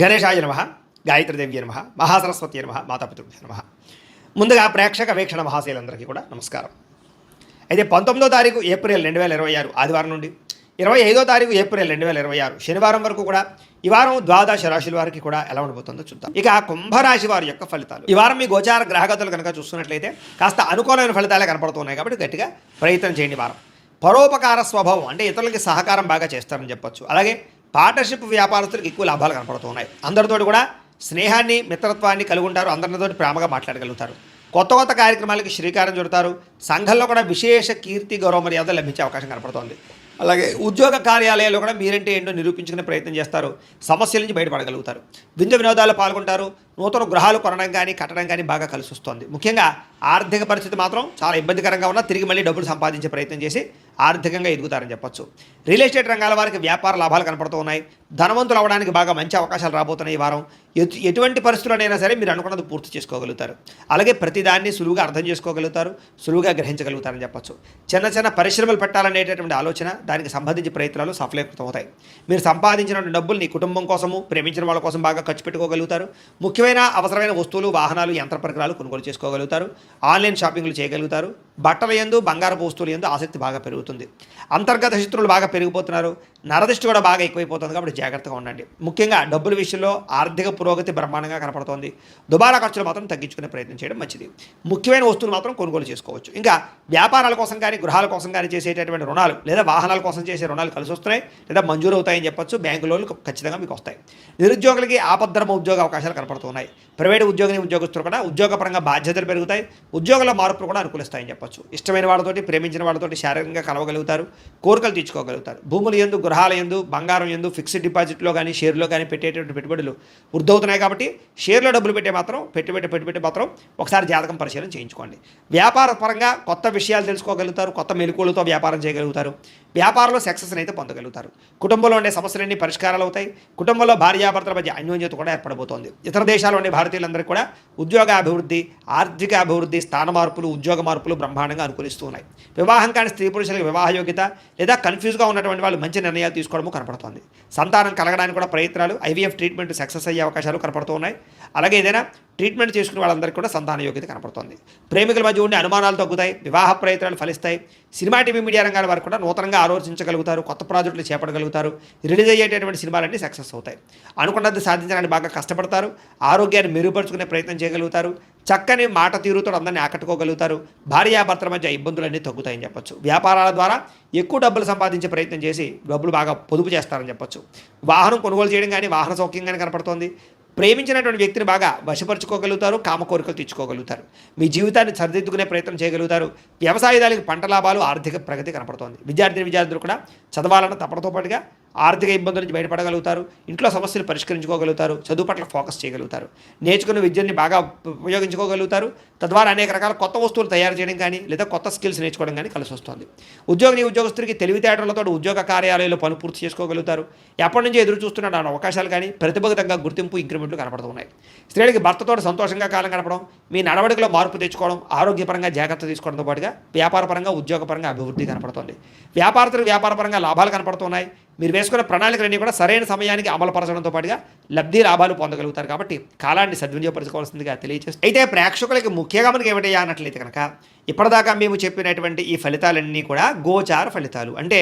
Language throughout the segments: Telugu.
గణేశాయ నమః, గాయత్రీదేవ్య నమః, మహాసరస్వతి నమః, మాతాపితృభ్యో నమః. ముందుగా ప్రేక్షక వీక్షణ మహాశైలందరికీ కూడా నమస్కారం. అయితే 19వ తారీఖు ఏప్రిల్ 2026 ఆదివారం నుండి 25వ తారీఖు ఏప్రిల్ 2026 శనివారం వరకు కూడా ఈ వారం ద్వాదశ రాశుల వారికి కూడా ఎలా ఉండబోతుందో చూద్దాం. ఇక కుంభరాశి వారి యొక్క ఫలితాలు. ఈ వారం మీ గోచార గ్రహగతులు కనుక చూస్తున్నట్లయితే కాస్త అనుకూలమైన ఫలితాలే కనపడుతున్నాయి కాబట్టి గట్టిగా ప్రయత్నం చేయండి. వారం పరోపకార స్వభావం అంటే ఇతరులకి సహకారం బాగా చేస్తారని చెప్పొచ్చు. అలాగే పార్ట్నర్షిప్ వ్యాపారస్తులకు ఎక్కువ లాభాలు కనపడుతున్నాయి. అందరితోటి కూడా స్నేహాన్ని మిత్రత్వాన్ని కలిగి ఉంటారు. అందరితోటి ప్రేమగా మాట్లాడగలుగుతారు. కొత్త కొత్త కార్యక్రమాలకి శ్రీకారం చుడతారు. సంఘంలో కూడా విశేష కీర్తి గౌరవ మర్యాదలు లభించే అవకాశం కనపడుతోంది. అలాగే ఉద్యోగ కార్యాలయాల్లో కూడా మీరంటే ఏంటో నిరూపించుకునే ప్రయత్నం చేస్తారు. సమస్యల నుంచి బయటపడగలుగుతారు. విందు వినోదాల్లో పాల్గొంటారు. నూతన గృహాలు కొనడం కానీ కట్టడం కానీ బాగా కలిసి వస్తుంది. ముఖ్యంగా ఆర్థిక పరిస్థితి మాత్రం చాలా ఇబ్బందికరంగా ఉన్నా తిరిగి మళ్ళీ డబ్బులు సంపాదించే ప్రయత్నం చేసి ఆర్థికంగా ఎదుగుతారని చెప్పొచ్చు. రియల్ ఎస్టేట్ రంగాల వారికి వ్యాపార లాభాలు కనపడుతూ ఉన్నాయి. ధనవంతులు అవ్వడానికి బాగా మంచి అవకాశాలు రాబోతున్నాయి. ఈ వారం ఎటువంటి పరిస్థితుల్లోనైనా సరే మీరు అనుకున్నది పూర్తి చేసుకోగలుగుతారు. అలాగే ప్రతిదాన్ని సులువుగా అర్థం చేసుకోగలుగుతారు, సులువుగా గ్రహించగలుగుతారని చెప్పొచ్చు. చిన్న చిన్న పరిశ్రమలు పెట్టాలనేటటువంటి ఆలోచన, దానికి సంబంధించి ప్రయత్నాలు సఫలీకృతం అవుతాయి. మీరు సంపాదించిన డబ్బుల్ని కుటుంబం కోసము, ప్రేమించిన వాళ్ళ కోసం బాగా ఖర్చు పెట్టుకోగలుగుతారు. ముఖ్యమైన అవసరమైన వస్తువులు, వాహనాలు, యంత్ర పరికరాలు కొనుగోలు చేసుకోగలుగుతారు. ఆన్లైన్ షాపింగ్లు చేయగలుగుతారు. బట్టల యందు, బంగారపు వస్తువుల యందు ఆసక్తి బాగా పెరుగుతుంది. అంతర్గత శత్రువులు బాగా పెరిగిపోతున్నారు. నరదృష్టి కూడా బాగా ఎక్కువైపోతుంది కాబట్టి జాగ్రత్తగా ఉండండి. ముఖ్యంగా డబ్బుల విషయంలో ఆర్థిక పురోగతి బ్రహ్మాండంగా కనపడుతోంది. దుబారా ఖర్చులు మాత్రం తగ్గించుకునే ప్రయత్నం చేయడం మంచిది. ముఖ్యమైన వస్తువులు మాత్రం కొనుగోలు చేసుకోవచ్చు. ఇంకా వ్యాపారాల కోసం కానీ గృహాల కోసం కానీ చేసేటటువంటి రుణాలు లేదా వాహనాల కోసం చేసే రుణాలు కలిసి వస్తున్నాయి లేదా మంజూరు అవుతాయని చెప్పొచ్చు. బ్యాంకు లోన్లు ఖచ్చితంగా మీకు వస్తాయి. నిరుద్యోగులకి ఆపద్ధర్మ ఉద్యోగ అవకాశాలు కనపడుతున్నాయి. ప్రైవేటు ఉద్యోగస్తులు కూడా ఉద్యోగపరంగా బాధ్యతలు పెరుగుతాయి. ఉద్యోగుల మార్పులు కూడా అనుకూలిస్తాయని చెప్పొచ్చు. ఇష్టమైన వాళ్ళతోటి, ప్రేమించిన వాళ్ళతోటి శారీరకంగా కలవగలుగుతారు. కోరికలు తీర్చుకోగలుగుతారు. భూముల యందు, గృహాల యందు, బంగారం యందు, ఫిక్స్డ్ డిపాజిట్లో కానీ షేర్లో కానీ పెట్టేటువంటి పెట్టుబడులు వృద్ధవుతున్నాయి కాబట్టి షేర్లో డబ్బులు పెట్టుబడి మాత్రం ఒకసారి జాతకం పరిశీలన చేయించుకోండి. వ్యాపార పరంగా కొత్త విషయాలు తెలుసుకోగలుగుతారు. కొత్త మెలకువలతో వ్యాపారం చేయగలుగుతారు. వ్యాపారంలో సక్సెస్ని అయితే పొందగలుగుతారు. కుటుంబంలో ఉండే సమస్యలన్నీ పరిష్కారాలు అవుతాయి. కుటుంబంలో భార్యాభర్తల మధ్య అన్యోన్యత కూడా ఏర్పడబోతోంది. ఇతర దేశాల్లో ఉండే భారతీయులందరికీ కూడా ఉద్యోగ అభివృద్ధి, ఆర్థిక అభివృద్ధి, స్థాన మార్పులు, ఉద్యోగ మార్పులు బ్రహ్మాండంగా అనుకూలిస్తూ ఉన్నాయి. వివాహం కాని స్త్రీ పురుషులకు వివాహ యోగ్యత లేదా కన్ఫ్యూజ్గా ఉన్నటువంటి వాళ్ళు మంచి నిర్ణయాలు తీసుకోవడము కనపడుతుంది. సంతానం కలగడానికి కూడా ప్రయత్నాలు, ఐవీఎఫ్ ట్రీట్మెంట్ సక్సెస్ అయ్యే అవకాశాలు కనపడుతూ ఉన్నాయి. అలాగే ఏదైనా ట్రీట్మెంట్ చేసుకునే వాళ్ళందరికీ కూడా సంతాన యోగ్యత కనపడుతుంది. ప్రేమికుల మధ్య ఉండే అనుమానాలు తగ్గుతాయి. వివాహ ప్రయత్నాలు ఫలిస్తాయి. సినిమా, టీవీ, మీడియా రంగాల వారు కూడా నూతనంగా ఆలోచించగలుగుతారు. కొత్త ప్రాజెక్టులు చేపట్టగలుగుతారు. రిలీజ్ అయ్యేటటువంటి సినిమాలన్నీ సక్సెస్ అవుతాయి. అనుకున్నది సాధించడానికి బాగా కష్టపడతారు. ఆరోగ్యాన్ని మెరుగుపరుచుకునే ప్రయత్నం చేయగలుగుతారు. చక్కని మాట తీరుతో అందరినీ ఆకట్టుకోగలుగుతారు. భార్యాభర్తల మధ్య ఇబ్బందులన్నీ తగ్గుతాయని చెప్పొచ్చు. వ్యాపారాల ద్వారా ఎక్కువ డబ్బులు సంపాదించే ప్రయత్నం చేసి డబ్బులు బాగా పొదుపు చేస్తారని చెప్పొచ్చు. వాహనం కొనుగోలు చేయడం కానీ, వాహన సౌఖ్యం కానీ కనపడుతోంది. ప్రేమించినటువంటి వ్యక్తిని బాగా వశపరుచుకోగలుగుతారు. కామ కోరికలు తెచ్చుకోగలుగుతారు. మీ జీవితాన్ని సరిదిద్దుకునే ప్రయత్నం చేయగలుగుతారు. వ్యవసాయదారులకు పంట లాభాలు, ఆర్థిక ప్రగతి కనపడుతోంది. విద్యార్థులు కూడా చదవాలన్న తపనతో పాటుగా ఆర్థిక ఇబ్బందుల నుంచి బయటపడగలుగుతారు. ఇంట్లో సమస్యలు పరిష్కరించుకోగలుగుతారు. చదువు పట్ల ఫోకస్ చేయగలుగుతారు. నేర్చుకున్న విద్యని బాగా ఉపయోగించుకోగలుగుతారు. తద్వారా అనేక రకాల కొత్త వస్తువులు తయారు చేయడం కానీ లేదా కొత్త స్కిల్స్ నేర్చుకోవడం కానీ కలిసి వస్తుంది. ఉద్యోగస్తుడికి తెలివితేటలతో ఉద్యోగ కార్యాలయంలో పనులు పూర్తి చేసుకోగలుగుతారు. ఎప్పటి నుంచి ఎదురు చూస్తున్న అవకాశాలు కానీ ప్రతిభకు తగ్గ గుర్తింపు, ఇంక్రిమెంట్లు కనపడుతున్నాయి. స్త్రీలకి భర్తతో సంతోషంగా కాలం గడపడం, మీ నడవడికలో మార్పు తెచ్చుకోవడం, ఆరోగ్యపరంగా జాగ్రత్త తీసుకోవడంతో పాటుగా వ్యాపారపరంగా, ఉద్యోగపరంగా అభివృద్ధి కనపడుతుంది. వ్యాపారపరంగా లాభాలు కనపడుతున్నాయి. మీరు వేసుకున్న ప్రణాళికలన్నీ కూడా సరైన సమయానికి అమలుపరచడంతో పాటుగా లబ్ధి లాభాలు పొందగలుగుతారు. కాబట్టి కాలాన్ని సద్వినియోగపరచుకోవాల్సిందిగా తెలియజేస్తుంది. అయితే ప్రేక్షకులకి ముఖ్యంగా మనకి ఏమిటయ్యా అన్నట్లయితే కనుక ఇప్పటిదాకా మేము చెప్పినటువంటి ఈ ఫలితాలన్నీ కూడా గోచార ఫలితాలు. అంటే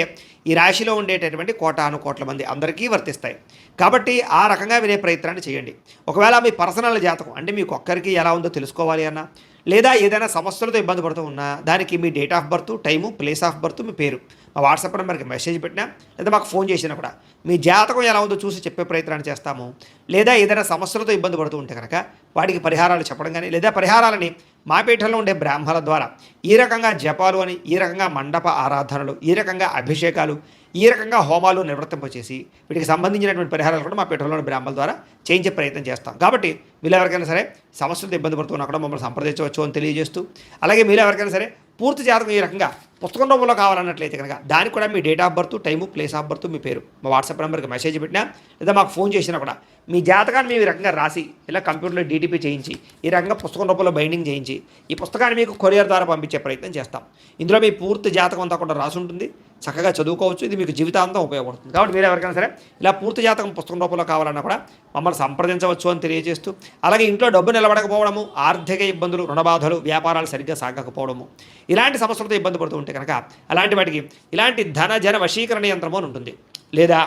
ఈ రాశిలో ఉండేటటువంటి కోటాను కోట్ల మంది అందరికీ వర్తిస్తాయి. కాబట్టి ఆ రకంగా వినే ప్రయత్నాన్ని చేయండి. ఒకవేళ మీ పర్సనల్ జాతకం అంటే మీకు ఒక్కరికి ఎలా ఉందో తెలుసుకోవాలి అన్నా, లేదా ఏదైనా సమస్యలతో ఇబ్బంది పడుతూ ఉన్నా దానికి మీ date of birth, time, place of birth, మీ పేరు మా వాట్సాప్ నెంబర్కి మెసేజ్ పెట్టినా లేదా మాకు ఫోన్ చేసినా కూడా మీ జాతకం ఎలా ఉందో చూసి చెప్పే ప్రయత్నాన్ని చేస్తాము. లేదా ఏదైనా సమస్యలతో ఇబ్బంది పడుతూ ఉంటే కనుక వాటికి పరిహారాలు చెప్పడం కానీ లేదా పరిహారాలని మా పీఠంలో ఉండే బ్రాహ్మణుల ద్వారా ఈ రకంగా జపాలు అని, ఈ రకంగా మండప ఆరాధనలు, ఈ రకంగా అభిషేకాలు, ఈ రకంగా హోమాలు నిర్వర్తింపచేసి వీటికి సంబంధించినటువంటి పరిహారాలు కూడా మా పీఠంలోని బ్రాహ్మణుల ద్వారా చేయించే ప్రయత్నం చేస్తాం. కాబట్టి మీరు ఎవరికైనా సరే సమస్యలతో ఇబ్బంది పడుతున్నా కూడా మమ్మల్ని సంప్రదించవచ్చు అని తెలియజేస్తూ, అలాగే మీరు ఎవరికైనా సరే పూర్తి జాతకం ఈ రకంగా పుస్తకం రూపంలో కావాలన్నట్లయితే కనుక దానికి కూడా మీ date of birth, time, place of birth, మీ పేరు మా వాట్సాప్ నెంబర్కి మెసేజ్ పెట్టినా లేదా మాకు ఫోన్ చేసినా కూడా మీ జాతకాన్ని మేము ఈ రకంగా రాసి ఇలా కంప్యూటర్లో డీటీపీ చేయించి ఈ రకంగా పుస్తకం రూపంలో బైండింగ్ చేయించి ఈ పుస్తకాన్ని మీకు కొరియర్ ద్వారా పంపించే ప్రయత్నం చేస్తాం. ఇందులో మీ పూర్తి జాతకం అంతా కూడా రాసి ఉంటుంది. చక్కగా చదువుకోవచ్చు. ఇది మీకు జీవితాంతం ఉపయోగపడుతుంది. కాబట్టి మీరు ఎవరికైనా సరే ఇలా పూర్తి జాతకం పుస్తకం రూపంలో కావాలన్నా కూడా మమ్మల్ని సంప్రదించవచ్చు అని తెలియజేస్తూ, అలాగే ఇంట్లో డబ్బు నిలబడకపోవడము, ఆర్థిక ఇబ్బందులు, రుణబాధలు, వ్యాపారాలు సరిగ్గా సాగకపోవడము, ఇలాంటి సమస్యలతో ఇబ్బంది పడుతూ ఉంటే కనుక అలాంటి వాటికి ఇలాంటి ధన జన వశీకరణ యంత్రము అని ఉంటుంది. లేదా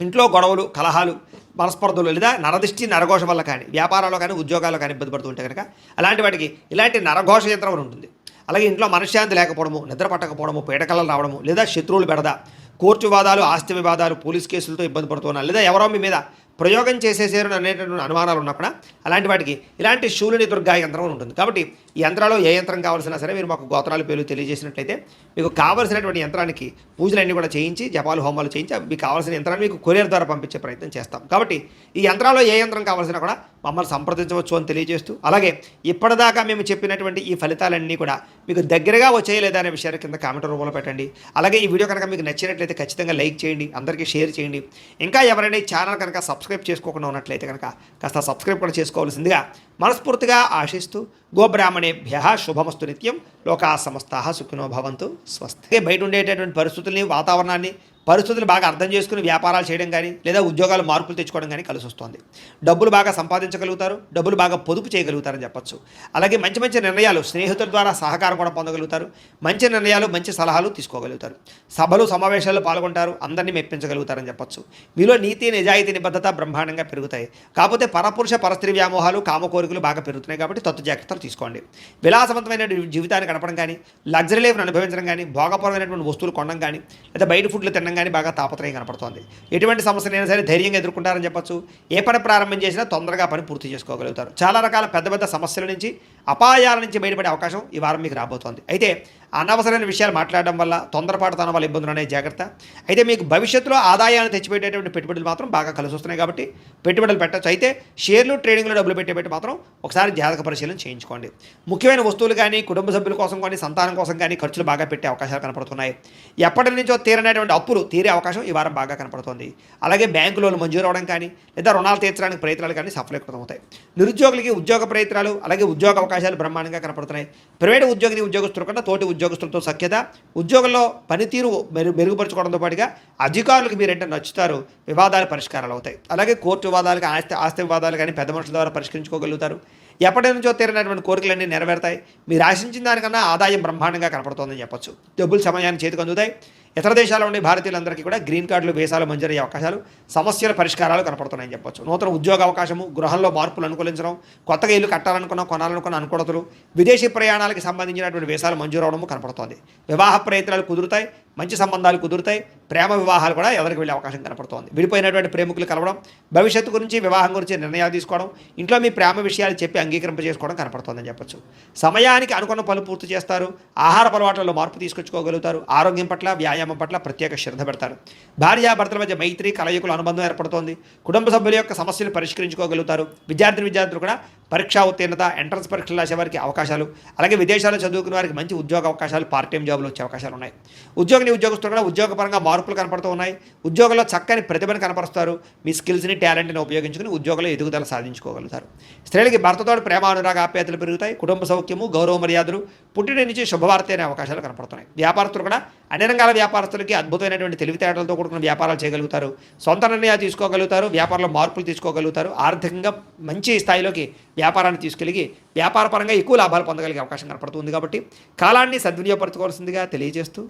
ఇంట్లో గొడవలు, కలహాలు, మనస్పర్ధలు లేదా నరదిష్టి నరఘోష వల్ల కానీ వ్యాపారాల్లో కానీ ఉద్యోగాల్లో కానీ ఇబ్బంది పడుతూ ఉంటే కనుక అలాంటి వాటికి ఇలాంటి నరఘోష యంత్రం అని ఉంటుంది. అలాగే ఇంట్లో మనశ్శాంతి లేకపోవడము, నిద్ర పట్టకపోవడము, పీడకలలు రావడము, లేదా శత్రువులు బెడద, కోర్టు వివాదాలు, ఆస్తి వివాదాలు, పోలీస్ కేసులతో ఇబ్బంది పడుతున్నారు, లేదా ఎవరో మీ మీద ప్రయోగం చేసేసారు అనేటటువంటి అనుమానాలు ఉన్నప్పుడు అలాంటి వాటికి ఇలాంటి శూలిని దుర్గా యంత్రం అని ఉంటుంది. కాబట్టి ఈ యంత్రాల్లో ఏ యంత్రం కావాల్సినా సరే మీరు మాకు గోత్రాల పేర్లు తెలియజేసినట్లయితే మీకు కావాల్సినటువంటి యంత్రానికి పూజలన్నీ కూడా చేయించి, జపాలు హోమాలు చేయించి మీకు కావాల్సిన యంత్రాన్ని మీకు కొరియర్ ద్వారా పంపించే ప్రయత్నం చేస్తాం. కాబట్టి ఈ యంత్రాల్లో ఏ యంత్రం కావాల్సినా కూడా మమ్మల్ని సంప్రదించవచ్చు అని తెలియజేస్తూ, అలాగే ఇప్పటిదాకా మేము చెప్పినటువంటి ఈ ఫలితాలన్నీ కూడా మీకు దగ్గరగా వచ్చాయి లేదా అనే విషయాన్ని కింద కామెంట్ రూపంలో పెట్టండి. అలాగే ఈ వీడియో కనుక మీకు నచ్చినట్లయితే ఖచ్చితంగా లైక్ చేయండి, అందరికీ షేర్ చేయండి. ఇంకా ఎవరైనా ఈ ఛానల్ కనుక సబ్స్క్రైబ్ చేసుకోకుండా ఉన్నట్లయితే కనుక కాస్త సబ్స్క్రైబ్ కూడా చేసుకోవాల్సిందిగా మనస్ఫూర్తిగా ఆశిస్తూ, గోబ్రాహ్మణేభ్యః శుభమస్తు నిత్యం, లోకా సమస్తాః సుఖినో భవంతు, స్వస్తి. బయట ఉండేటటువంటి పరిస్థితుల్ని, వాతావరణాన్ని, పరిస్థితులు బాగా అర్థం చేసుకుని వ్యాపారాలు చేయడం కానీ లేదా ఉద్యోగాలు మార్పులు తెచ్చుకోవడం కానీ కలిసి వస్తుంది. డబ్బులు బాగా సంపాదించగలుగుతారు, డబ్బులు బాగా పొదుపు చేయగలుగుతారని చెప్పచ్చు. అలాగే మంచి మంచి నిర్ణయాలు, స్నేహితుల ద్వారా సహకారం కూడా పొందగలుగుతారు, మంచి నిర్ణయాలు, మంచి సలహాలు తీసుకోగలుగుతారు, సభలు సమావేశాల్లో పాల్గొంటారు, అందరినీ మెప్పించగలుగుతారని చెప్పచ్చు. మీలో నీతి, నిజాయితీ, నిబద్ధత బ్రహ్మాండంగా పెరుగుతాయి. కాకపోతే పరపురుష పరస్త్రీ వ్యామోహాలు, కామ కోరికలు బాగా పెరుగుతున్నాయి. కాబట్టి తత్తు జాగ్రత్తలు తీసుకోండి. విలాసవంతమైన జీవితాన్ని గడపడం కానీ, లగ్జరీ లైఫ్ను అనుభవించడం కానీ, భోగపరమైనటువంటి వస్తువులు కొనడం కానీ, లేదా బయట ఫుడ్లు తినడం కానీ బాగా తాపత్రయం కనపడుతోంది. ఎటువంటి సమస్యలైనా సరే ధైర్యంగా ఎదుర్కొంటారని చెప్పచ్చు. ఏ పని ప్రారంభం చేసినా తొందరగా పని పూర్తి చేసుకోగలుగుతారు. చాలా రకాల పెద్ద పెద్ద సమస్యల నుంచి, అపాయాల నుంచి బయటపడే అవకాశం ఈ వారం మీకు రాబోతోంది. అయితే అనవసరమైన విషయాలు మాట్లాడడం వల్ల, తొందరపాటుతనం వల్ల ఇబ్బందులు అనే జాగ్రత్త. అయితే మీకు భవిష్యత్తులో ఆదాయాన్ని తెచ్చిపెట్టేటువంటి పెట్టుబడులు మాత్రం బాగా కలిసి వస్తున్నాయి. కాబట్టి పెట్టుబడులు పెట్టచ్చు. అయితే షేర్లు, ట్రేడింగ్లో డబ్బులు పెట్టేపెట్టి మాత్రం ఒకసారి జాతక పరిశీలన చేయించుకోండి. ముఖ్యమైన వస్తువులు కానీ, కుటుంబ సభ్యుల కోసం కానీ, సంతానం కోసం కానీ ఖర్చులు బాగా పెట్టే అవకాశాలు కనపడుతున్నాయి. ఎప్పటి నుంచో తీరనేటువంటి అప్పులు తీరే అవకాశం ఈ వారం బాగా కనపడుతుంది. అలాగే బ్యాంకు లోన్లు మంజూరు అవడం కానీ, లేదా రుణాలు తీర్చడానికి ప్రయత్నాలు కానీ సఫలీకృతం అవుతాయి. నిరుద్యోగులకి ఉద్యోగ ప్రయత్నాలు, అలాగే ఉద్యోగ అవకాశాలు బ్రహ్మాండంగా కనపడుతున్నాయి. ప్రైవేటు ఉద్యోగుల కన్నా తోటి ఉద్యోగస్తులతో సఖ్యత, ఉద్యోగంలో పనితీరు మెరుగుపరచుకోవడంతో పాటుగా అధికారులకు మీరంటే నచ్చుతారు, వివాదాలు పరిష్కారాలు అవుతాయి. అలాగే కోర్టు వివాదాలు, ఆస్తి వివాదాలు కానీ పెద్ద మనుషుల ద్వారా పరిష్కరించుకోగలుగుతారు. ఎప్పటి నుంచో తీరినటువంటి కోరికలన్నీ నెరవేరుతాయి. మీరు ఆశించిన దానికన్నా ఆదాయం బ్రహ్మాండంగా కనపడుతోందని చెప్పొచ్చు. డబ్బులు సమయాన్ని చేతికి అందుతాయి. ఇతర దేశాల్లో ఉండే భారతీయులందరికీ కూడా గ్రీన్ కార్డులు, వీసాలు మంజూరయ్యే అవకాశాలు, సమస్యల పరిష్కారాలు కనపడుతున్నాయని చెప్పొచ్చు. నూతన ఉద్యోగ అవకాశము, గృహంలో మార్పులు అనుకూలించడం, కొత్తగా ఇల్లు కట్టాలనుకున్న, కొనాలనుకున్న అనుకూలతలు, విదేశీ ప్రయాణాలకు సంబంధించినటువంటి వీసాలు మంజూరు అవడము కనపడుతోంది. వివాహ ప్రయత్నాలు కుదురుతాయి, మంచి సంబంధాలు కుదురుతాయి. ప్రేమ వివాహాలు కూడా ఎవరికి వెళ్ళే అవకాశం కనపడుతోంది. విడిపోయినటువంటి ప్రేమికులు కలవడం, భవిష్యత్తు గురించి, వివాహం గురించి నిర్ణయాలు తీసుకోవడం, ఇంట్లో మీ ప్రేమ విషయాలు చెప్పి అంగీకరింపజేసుకోవడం కనపడుతోందని చెప్పొచ్చు. సమయానికి అనుకున్న పనులు పూర్తి చేస్తారు. ఆహార అలవాట్లలో మార్పు తీసుకొచ్చుకోగలుగుతారు. ఆరోగ్యం పట్ల, వ్యాయామం పట్ల ప్రత్యేక శ్రద్ధ పెడతారు. భార్యాభర్తల మధ్య మైత్రి, కలయికల అనుబంధం ఏర్పడుతోంది. కుటుంబ సభ్యుల యొక్క సమస్యలు పరిష్కరించుకోగలుగుతారు. విద్యార్థులు కూడా పరీక్షా ఉత్తీర్ణత, ఎంట్రన్స్ పరీక్షలు రాసే వారికి అవకాశాలు, అలాగే విదేశాల్లో చదువుకునే వారికి మంచి ఉద్యోగ అవకాశాలు, పార్ట్ టైం జాబులు వచ్చే అవకాశాలు ఉన్నాయి. ఉద్యోగస్తులు కూడా ఉద్యోగపరంగా మార్పులు కనపడుతూ ఉన్నాయి. ఉద్యోగంలో చక్కని ప్రతిభను కనపరుస్తారు. మీ స్కిల్స్ని, టాలెంట్ని ఉపయోగించుకుని ఉద్యోగంలో ఎదుగుదల సాధించుకోగలుగుతారు. స్త్రీలకి భర్తతో ప్రేమ, అనురాగ, ఆప్యాయతలు పెరుగుతాయి. కుటుంబ సౌఖ్యము, గౌరవ మర్యాదలు, పుట్టిన నుంచి శుభవార్త అనే అవకాశాలు కనపడుతున్నాయి. వ్యాపారస్తులు కూడా అన్ని రంగాల వ్యాపారస్తులకి అద్భుతమైనటువంటి తెలివితేటలతో కూడుకున్న వ్యాపారాలు చేయగలుగుతారు. సొంత నిర్ణయాలు తీసుకోగలుగుతారు. వ్యాపారంలో మార్పులు తీసుకోగలుగుతారు. ఆర్థికంగా మంచి స్థాయిలోకి వ్యాపారాన్ని తీసుకెళ్ళి వ్యాపారపరంగా ఎక్కువ లాభాలు పొందగలిగే అవకాశం కనపడుతుంది. కాబట్టి కాలాన్ని సద్వినియోగపరచుకోవాల్సిందిగా తెలియజేస్తూ